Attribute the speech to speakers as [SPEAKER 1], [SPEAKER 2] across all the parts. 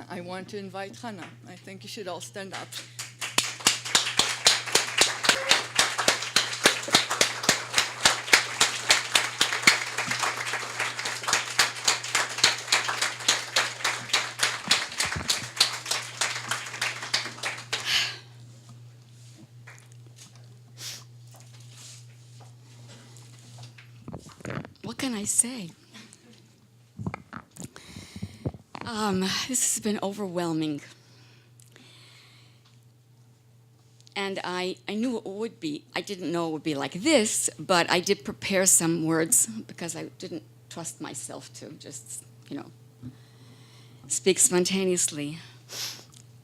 [SPEAKER 1] I want to invite Hana. I think you should all stand up.
[SPEAKER 2] What can I say? This has been overwhelming. And I knew it would be. I didn't know it would be like this, but I did prepare some words because I didn't trust myself to just, speak spontaneously.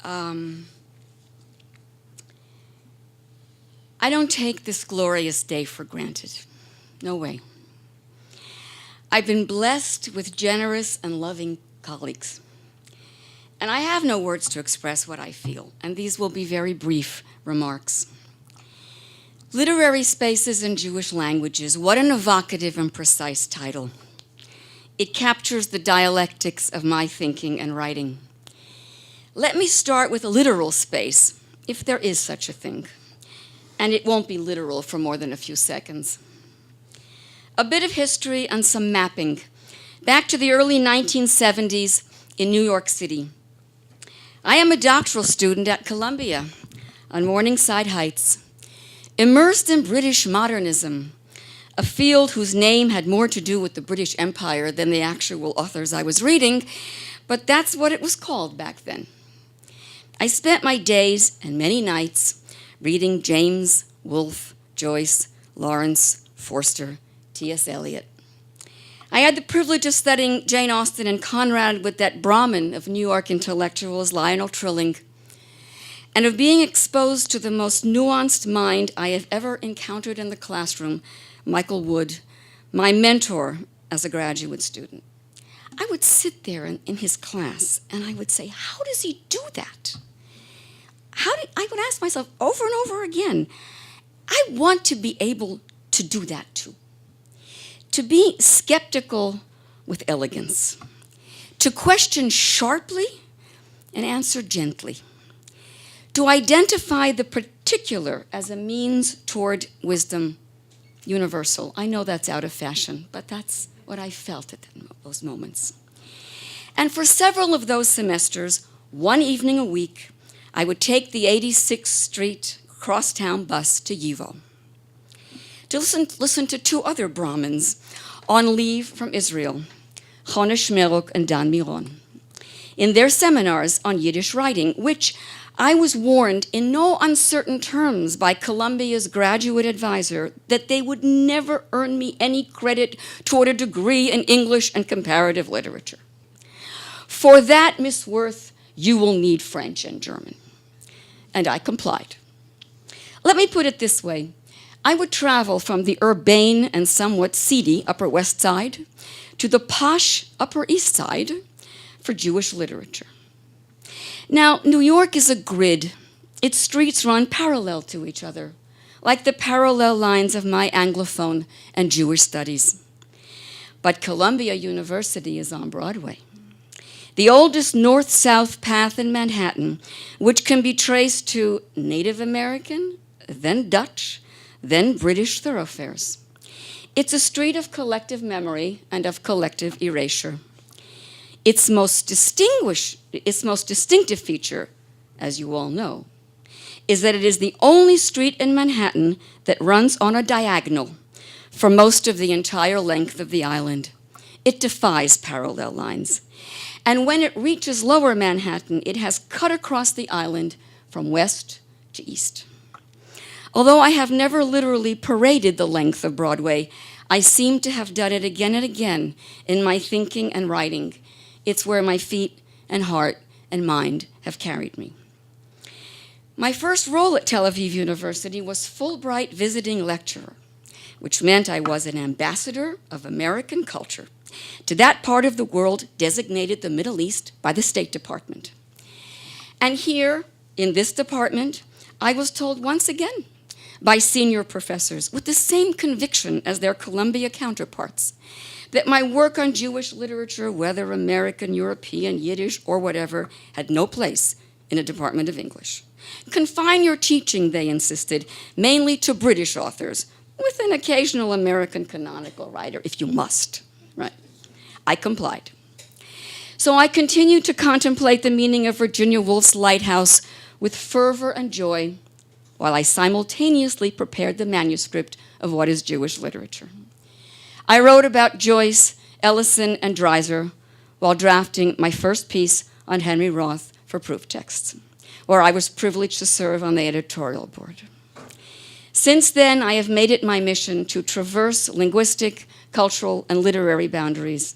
[SPEAKER 2] I don't take this glorious day for granted. No way. I've been blessed with generous and loving colleagues. And I have no words to express what I feel, and these will be very brief remarks. Literary Spaces in Jewish Languages, what an evocative and precise title. It captures the dialectics of my thinking and writing. Let me start with a literal space, if there is such a thing, and it won't be literal for more than a few seconds. A bit of history and some mapping, back to the early 1970s in New York City. I am a doctoral student at Columbia on Morningside Heights, immersed in British modernism, a field whose name had more to do with the British Empire than the actual authors I was reading, but that's what it was called back then. I spent my days and many nights reading James, Woolf, Joyce, Lawrence, Forster, T.S. Eliot. I had the privilege of studying Jane Austen and Conrad with that Brahmin of New York intellectuals, Lionel Trilling, and of being exposed to the most nuanced mind I have ever encountered in the classroom, Michael Wood, my mentor as a graduate student. I would sit there in his class and I would say, how does he do that? I would ask myself over and over again, I want to be able to do that too. To be skeptical with elegance, to question sharply and answer gently, to identify the particular as a means toward wisdom universal. I know that's out of fashion, but that's what I felt at those moments. And for several of those semesters, one evening a week, I would take the 86th Street crosstown bus to YIVO to listen to two other Brahmins on leave from Israel, Hana and Dan Miron, in their seminars on Yiddish writing, which I was warned in no uncertain terms by Columbia's graduate advisor that they would never earn me any credit toward a degree in English and comparative literature. For that, Miss Wirth, you will need French and German. And I complied. Let me put it this way. I would travel from the urbane and somewhat seedy Upper West Side to the posh Upper East Side for Jewish literature. Now, New York is a grid. Its streets run parallel to each other, like the parallel lines of my Anglophone and Jewish studies. But Columbia University is on Broadway, the oldest north-south path in Manhattan, which can be traced to Native American, then Dutch, then British thoroughfares. It's a street of collective memory and of collective erasure. Its most distinctive feature, as you all know, is that it is the only street in Manhattan that runs on a diagonal for most of the entire length of the island. It defies parallel lines. And when it reaches Lower Manhattan, it has cut across the island from west to east. Although I have never literally paraded the length of Broadway, I seem to have done it again and again in my thinking and writing. It's where my feet and heart and mind have carried me. My first role at Tel Aviv University was Fulbright visiting lecturer, which meant I was an ambassador of American culture to that part of the world designated the Middle East by the State Department. And here, in this department, I was told once again by senior professors with the same conviction as their Columbia counterparts, that my work on Jewish literature, whether American, European, Yiddish, or whatever, had no place in a department of English. Confine your teaching, they insisted, mainly to British authors, with an occasional American canonical writer, if you must. Right? I complied. So I continued to contemplate the meaning of Virginia Woolf's Lighthouse with fervor and joy, while I simultaneously prepared the manuscript of What is Jewish Literature. I wrote about Joyce, Ellison, and Dreiser while drafting my first piece on Henry Roth for proof texts, where I was privileged to serve on the editorial board. Since then, I have made it my mission to traverse linguistic, cultural, and literary boundaries,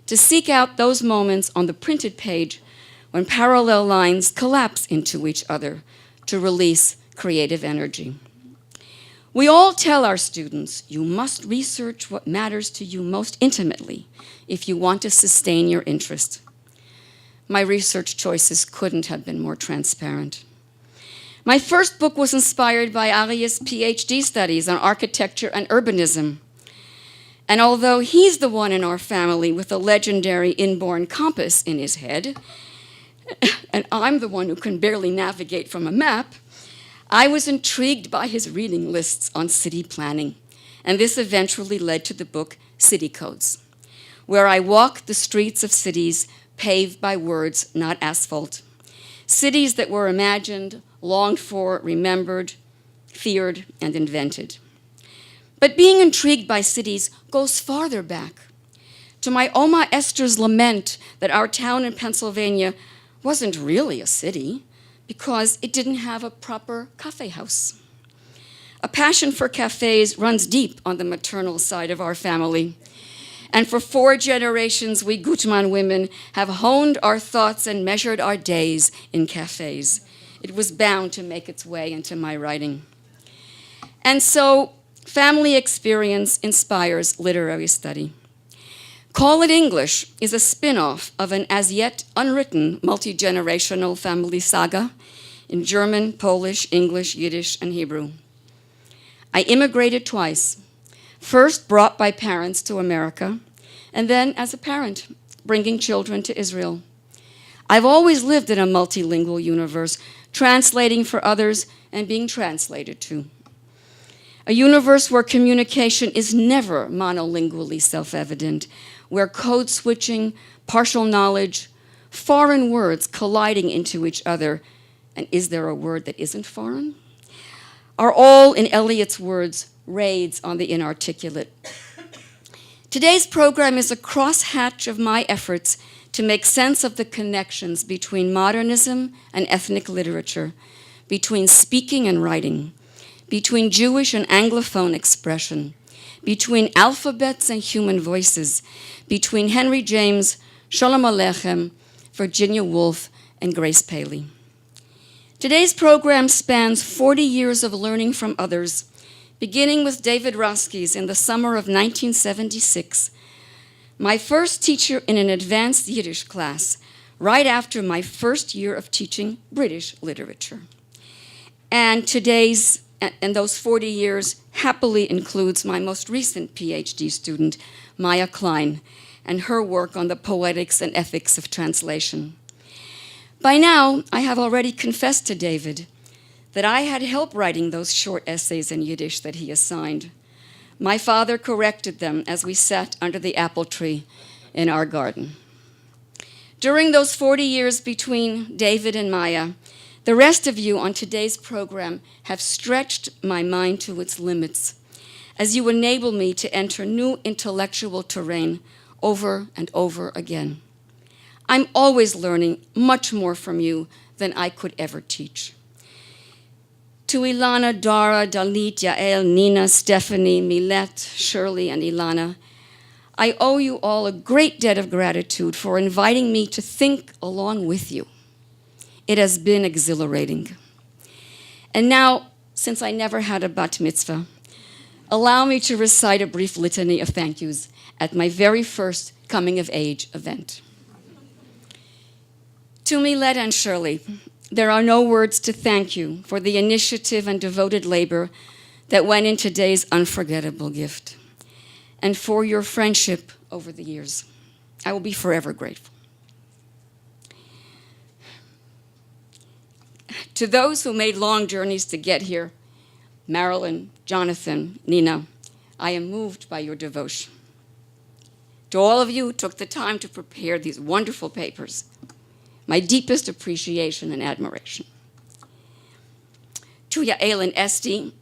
[SPEAKER 2] to seek out those moments on the printed page when parallel lines collapse into each other to release creative energy. We all tell our students, you must research what matters to you most intimately if you want to sustain your interest. My research choices couldn't have been more transparent. My first book was inspired by Arias' PhD studies on architecture and urbanism. And although he's the one in our family with a legendary inborn compass in his head, and I'm the one who can barely navigate from a map, I was intrigued by his reading lists on city planning, and this eventually led to the book City Codes, where I walked the streets of cities paved by words, not asphalt. Cities that were imagined, longed for, remembered, feared, and invented. But being intrigued by cities goes farther back, to my Oma Esther's lament that our town in Pennsylvania wasn't really a city, because it didn't have a proper cafe house. A passion for cafes runs deep on the maternal side of our family. And for 4 generations, we Gutmann women have honed our thoughts and measured our days in cafes. It was bound to make its way into my writing. And so, family experience inspires literary study. Call It English is a spin-off of an as-yet unwritten multi-generational family saga in German, Polish, English, Yiddish, and Hebrew. I immigrated twice, first brought by parents to America, and then as a parent, bringing children to Israel. I've always lived in a multilingual universe, translating for others and being translated to. A universe where communication is never monolingually self-evident, where code switching, partial knowledge, foreign words colliding into each other, and is there a word that isn't foreign, are all, in Eliot's words, raids on the inarticulate. Today's program is a crosshatch of my efforts to make sense of the connections between modernism and ethnic literature, between speaking and writing, between Jewish and Anglophone expression, between alphabets and human voices, between Henry James, Sholem Aleichem, Virginia Woolf, and Grace Paley. Today's program spans 40 years of learning from others, beginning with David Roskies in the summer of 1976, my first teacher in an advanced Yiddish class, right after my first year of teaching British literature. And those 40 years happily includes my most recent PhD student, Maya Klein, and her work on the poetics and ethics of translation. By now, I have already confessed to David that I had help writing those short essays in Yiddish that he assigned. My father corrected them as we sat under the apple tree in our garden. During those 40 years between David and Maya, the rest of you on today's program have stretched my mind to its limits as you enable me to enter new intellectual terrain over and over again. I'm always learning much more from you than I could ever teach. To Ilana, Dara, Dalit, Yael, Nina, Stephanie, Milet, Shirley, and Ilana, I owe you all a great debt of gratitude for inviting me to think along with you. It has been exhilarating. And now, since I never had a bat mitzvah, allow me to recite a brief litany of thank yous at my very first coming-of-age event. To Milet and Shirley, there are no words to thank you for the initiative and devoted labor that went in today's unforgettable gift. and for your friendship over the years. I will be forever grateful. To those who made long journeys to get here, Marilyn, Jonathan, Nina, I am moved by your devotion. To all of you who took the time to prepare these wonderful papers, my deepest appreciation and admiration. To Yael and Esti,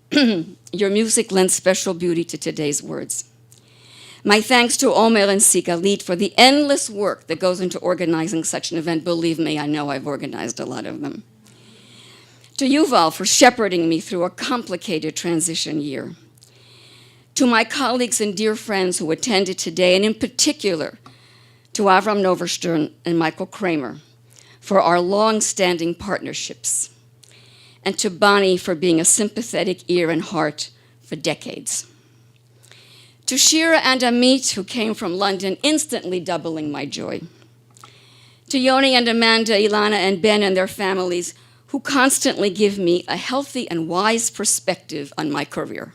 [SPEAKER 2] your music lends special beauty to today's words. My thanks to Omer and Sigalit for the endless work that goes into organizing such an event. Believe me, I know I've organized a lot of them. To Yuval for shepherding me through a complicated transition year. To my colleagues and dear friends who attended today, and in particular to Avram Noverstern and Michael Kramer for our long-standing partnerships, and to Bonnie for being a sympathetic ear and heart for decades. To Shira and Amit, who came from London, instantly doubling my joy. To Yoni and Amanda, Ilana and Ben and their families, who constantly give me a healthy and wise perspective on my career.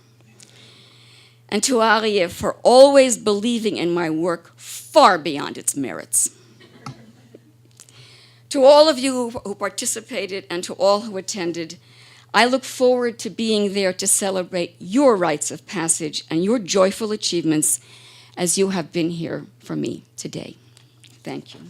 [SPEAKER 2] And to Aryeh for always believing in my work far beyond its merits. To all of you who participated and to all who attended, I look forward to being there to celebrate your rites of passage and your joyful achievements as you have been here for me today. Thank you.